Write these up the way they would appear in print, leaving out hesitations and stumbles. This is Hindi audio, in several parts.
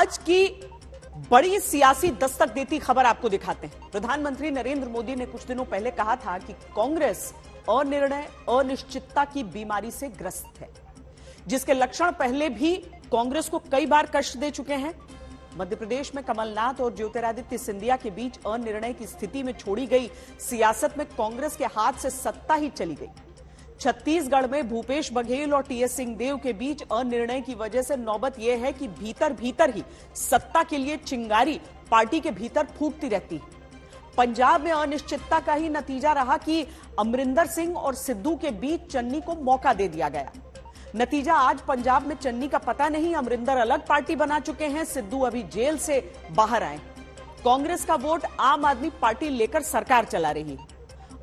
आज की बड़ी सियासी दस्तक देती खबर आपको दिखाते हैं। प्रधानमंत्री नरेंद्र मोदी ने कुछ दिनों पहले कहा था कि कांग्रेस अनिर्णय अनिश्चितता की बीमारी से ग्रस्त है, जिसके लक्षण पहले भी कांग्रेस को कई बार कष्ट दे चुके हैं। मध्य प्रदेश में कमलनाथ और ज्योतिरादित्य सिंधिया के बीच अनिर्णय की स्थिति में छोड़ी गई सियासत में कांग्रेस के हाथ से सत्ता ही चली गई। छत्तीसगढ़ में भूपेश बघेल और टीएस सिंहदेव के बीच अनिर्णय की वजह से नौबत यह है कि भीतर भीतर ही सत्ता के लिए चिंगारी पार्टी के भीतर फूटती रहती है। पंजाब में अनिश्चितता का ही नतीजा रहा कि अमरिंदर सिंह और सिद्धू के बीच चन्नी को मौका दे दिया गया। नतीजा आज पंजाब में चन्नी का पता नहीं, अमरिंदर अलग पार्टी बना चुके हैं, सिद्धू अभी जेल से बाहर आए। कांग्रेस का वोट आम आदमी पार्टी लेकर सरकार चला रही है।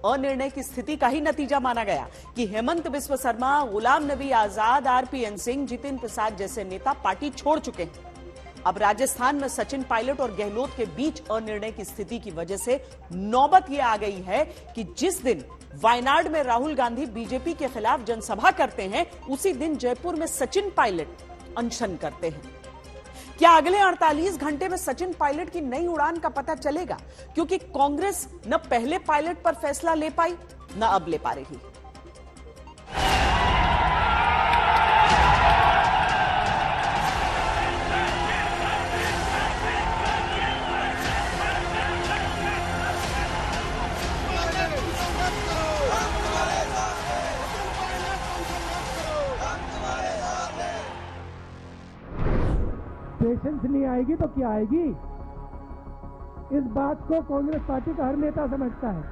अनिर्णय की स्थिति का ही नतीजा माना गया कि हेमंत बिस्व शर्मा, गुलाम नबी आजाद, आरपीएन सिंह, जितिन प्रसाद जैसे नेता पार्टी छोड़ चुके हैं। अब राजस्थान में सचिन पायलट और गहलोत के बीच अनिर्णय की स्थिति की वजह से नौबत यह आ गई है कि जिस दिन वायनाड में राहुल गांधी बीजेपी के खिलाफ जनसभा करते हैं, उसी दिन जयपुर में सचिन पायलट अनशन करते हैं। क्या अगले 48 घंटे में सचिन पायलट की नई उड़ान का पता चलेगा? क्योंकि कांग्रेस न पहले पायलट पर फैसला ले पाई, न अब ले पा रही। पेशेंस नहीं आएगी तो क्या आएगी? इस बात को कांग्रेस पार्टी का हर नेता समझता है।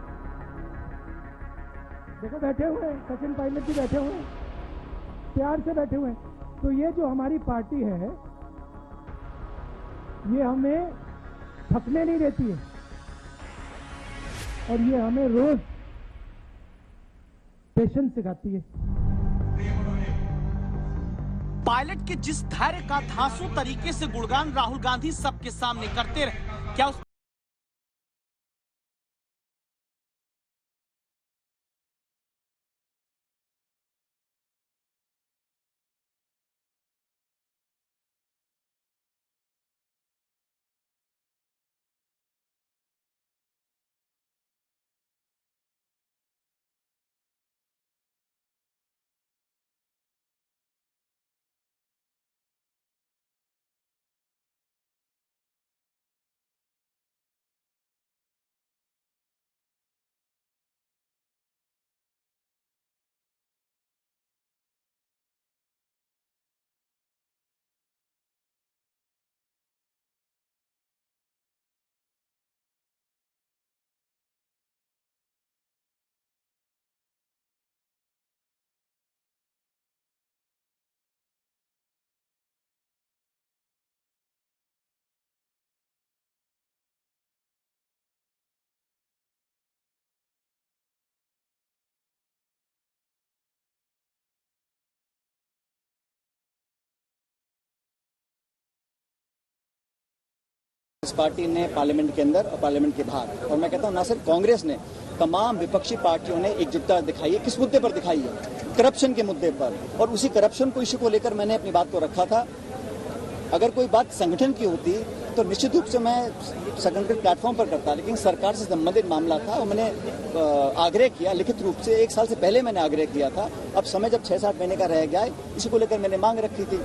देखो बैठे हुए हैं, सचिन पायलट जी बैठे हुए हैं, प्यार से बैठे हुए हैं। तो ये जो हमारी पार्टी है, ये हमें थकने नहीं देती है और ये हमें रोज पेशेंस सिखाती है। पायलट के जिस धैर्य का धांसू तरीके से गुणगान राहुल गांधी सबके सामने करते रहे, क्या उस इस पार्टी ने पार्लियामेंट के अंदर और पार्लियामेंट के बाहर, और मैं कहता हूं ना सिर्फ कांग्रेस ने, तमाम विपक्षी पार्टियों ने एकजुटता दिखाई है। किस मुद्दे पर दिखाई है? करप्शन के मुद्दे पर। और उसी करप्शन को इश्यू को लेकर मैंने अपनी बात को रखा था। अगर कोई बात संगठन की होती तो निश्चित रूप से मैं संगठन प्लेटफॉर्म पर करता, लेकिन सरकार से संबंधित मामला था और मैंने आग्रह किया लिखित रूप से। 1 साल से पहले मैंने आग्रह किया था। अब समय जब 6-7 महीने का रह गया है, इसी को लेकर मैंने मांग रखी थी।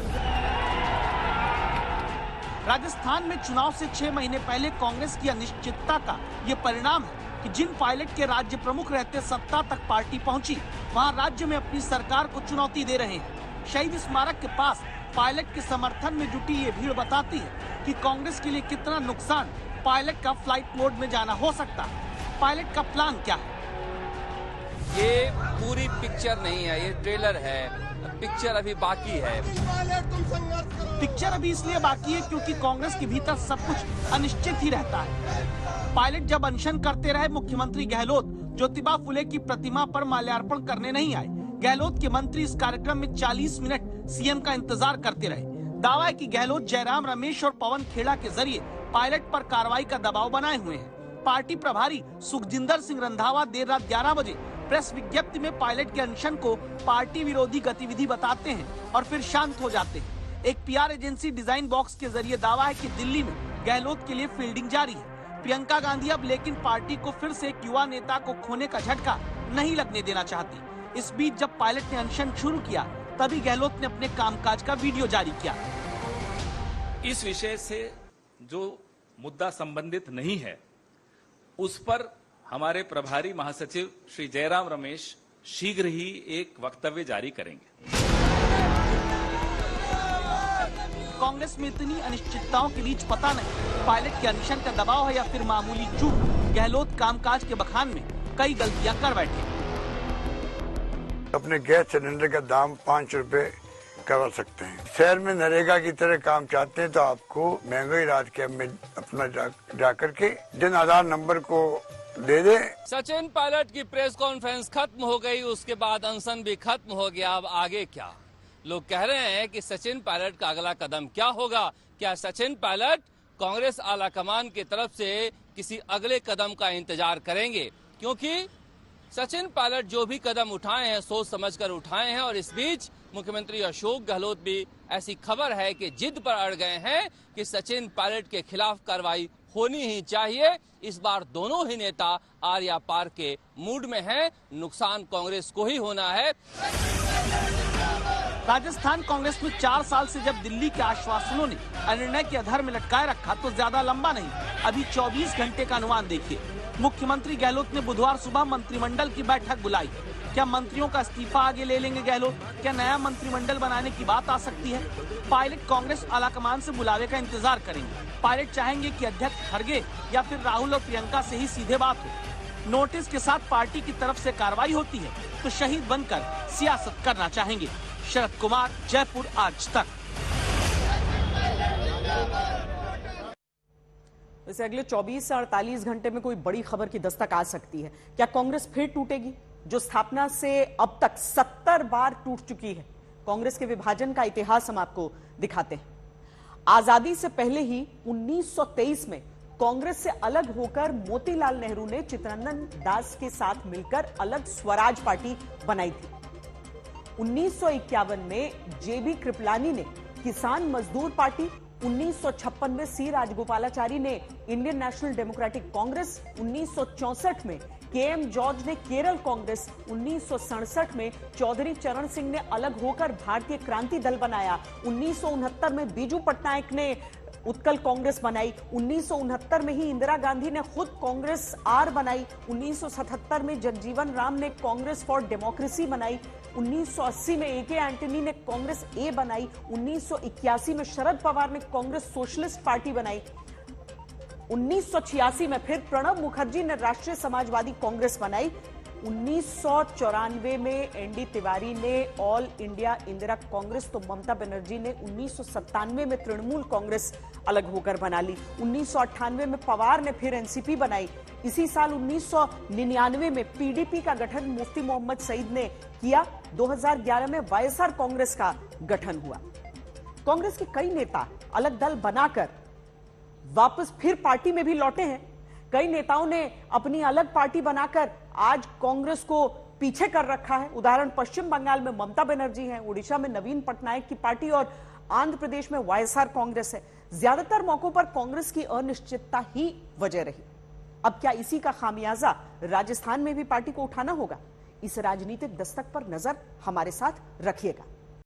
राजस्थान में चुनाव से 6 महीने पहले कांग्रेस की अनिश्चितता का ये परिणाम है कि जिन पायलट के राज्य प्रमुख रहते सत्ता तक पार्टी पहुंची, वहां राज्य में अपनी सरकार को चुनौती दे रहे हैं। शहीद स्मारक के पास पायलट के समर्थन में जुटी ये भीड़ बताती है कि कांग्रेस के लिए कितना नुकसान पायलट का फ्लाइट मोड में जाना हो सकता है। पायलट का प्लान क्या है? ये पूरी पिक्चर नहीं है, ये ट्रेलर है। पिक्चर अभी बाकी है। पिक्चर अभी इसलिए बाकी है क्योंकि कांग्रेस के भीतर सब कुछ अनिश्चित ही रहता है। पायलट जब अनशन करते रहे, मुख्यमंत्री गहलोत ज्योतिबा फुले की प्रतिमा पर माल्यार्पण करने नहीं आए। गहलोत के मंत्री इस कार्यक्रम में 40 मिनट सीएम का इंतजार करते रहे। दावा है कि गहलोत जयराम रमेश और पवन खेड़ा के जरिए पायलट पर कार्रवाई का दबाव बनाए हुए हैं। पार्टी प्रभारी सुखजिंदर सिंह रंधावा देर रात 11 बजे प्रेस विज्ञप्ति में पायलट के अनशन को पार्टी विरोधी गतिविधि बताते हैं और फिर शांत हो जाते हैं। एक पीआर एजेंसी डिजाइन बॉक्स के जरिए दावा है कि दिल्ली में गहलोत के लिए फील्डिंग जारी है। प्रियंका गांधी अब लेकिन पार्टी को फिर से एक युवा नेता को खोने का झटका नहीं लगने देना चाहती। इस बीच जब पायलट ने अनशन शुरू किया तभी गहलोत ने अपने कामकाज का वीडियो जारी किया। इस विषय से जो मुद्दा संबंधित नहीं है उस पर हमारे प्रभारी महासचिव श्री जयराम रमेश शीघ्र ही एक वक्तव्य जारी करेंगे। कांग्रेस में इतनी अनिश्चितताओं के बीच पता नहीं पायलट के अनशन का दबाव है या फिर मामूली चूक। गहलोत कामकाज के बखान में कई गलतियां कर बैठे। अपने गैस सिलेंडर का दाम 5 रुपए करवा सकते हैं। शहर में नरेगा की तरह काम चाहते हैं तो आपको महंगाई रात के में अपना जाकर के जन आधार नंबर को दे दे। सचिन पायलट की प्रेस कॉन्फ्रेंस खत्म हो गई, उसके बाद अनशन भी खत्म हो गया। अब आगे क्या? लोग कह रहे हैं कि सचिन पायलट का अगला कदम क्या होगा। क्या सचिन पायलट कांग्रेस आला कमान की तरफ से किसी अगले कदम का इंतजार करेंगे? क्योंकि सचिन पायलट जो भी कदम उठाए हैं सोच समझकर उठाए हैं। और इस बीच मुख्यमंत्री अशोक गहलोत भी ऐसी खबर है कि जिद पर अड़ गए हैं कि सचिन पायलट के खिलाफ कार्रवाई होनी ही चाहिए। इस बार दोनों ही नेता आर्या पार के मूड में हैं। नुकसान कांग्रेस को ही होना है। राजस्थान कांग्रेस में 4 साल से जब दिल्ली के आश्वासनों ने निर्णय के अधर में लटकाए रखा तो ज्यादा लंबा नहीं, अभी 24 घंटे का अनुमान देखिए। मुख्यमंत्री गहलोत ने बुधवार सुबह मंत्रिमंडल की बैठक बुलाई। क्या मंत्रियों का इस्तीफा आगे ले लेंगे गहलोत? क्या नया मंत्रिमंडल बनाने की बात आ सकती है? पायलट कांग्रेस आलाकमान से बुलावे का इंतजार करेंगे। पायलट चाहेंगे कि अध्यक्ष खड़गे या फिर राहुल और प्रियंका से ही सीधे बात हो। नोटिस के साथ पार्टी की तरफ से कार्रवाई होती है तो शहीद बनकर सियासत करना चाहेंगे। शरद कुमार, जयपुर, आज तक। वैसे अगले 24 से 48 घंटे में कोई बड़ी खबर की दस्तक आ सकती है। क्या कांग्रेस फिर टूटेगी, जो स्थापना से अब तक 70 बार टूट चुकी है? कांग्रेस के विभाजन का इतिहास हम आपको दिखाते हैं। आजादी से पहले ही 1923 में कांग्रेस से अलग होकर मोतीलाल नेहरू ने चित्तरंजन दास के साथ मिलकर अलग स्वराज पार्टी बनाई थी। 1951 में जेबी कृपलानी ने किसान मजदूर पार्टी, 1956 में सी राजगोपालाचारी ने इंडियन नेशनल डेमोक्रेटिक कांग्रेस, 1964 में केएम जॉर्ज ने केरल कांग्रेस, 1967 में चौधरी चरण सिंह ने अलग होकर भारतीय क्रांति दल बनाया, 1969 में बीजू पटनायक ने उत्कल कांग्रेस बनाई, 1969 में ही इंदिरा गांधी ने खुद कांग्रेस आर बनाई, 1977 में जगजीवन राम ने कांग्रेस फॉर डेमोक्रेसी बनाई, 1980 में एके एंटनी ने कांग्रेस ए बनाई, 1981 में शरद पवार ने कांग्रेस सोशलिस्ट पार्टी बनाई, 1986 में फिर प्रणब मुखर्जी ने राष्ट्रीय समाजवादी कांग्रेस बनाई, 1994 में एनडी तिवारी ने ऑल इंडिया इंदिरा कांग्रेस, तो ममता बनर्जी ने 1997 में तृणमूल कांग्रेस अलग होकर बना ली, 1998 में पवार ने फिर एनसीपी बनाई। इसी साल 1999 में पीडीपी का गठन मुफ्ती मोहम्मद सईद ने किया। 2011 में वाईएसआर कांग्रेस का गठन हुआ। कांग्रेस के कई नेता अलग दल बनाकर वापस फिर पार्टी में भी लौटे हैं। कई नेताओं ने अपनी अलग पार्टी बनाकर आज कांग्रेस को पीछे कर रखा है। उदाहरण पश्चिम बंगाल में ममता बनर्जी हैं, उड़ीसा में नवीन पटनायक की पार्टी और आंध्र प्रदेश में वाईएसआर कांग्रेस है। ज्यादातर मौकों पर कांग्रेस की अनिश्चितता ही वजह रही। अब क्या इसी का खामियाजा राजस्थान में भी पार्टी को उठाना होगा? इस राजनीतिक दस्तक पर नजर हमारे साथ रखिएगा।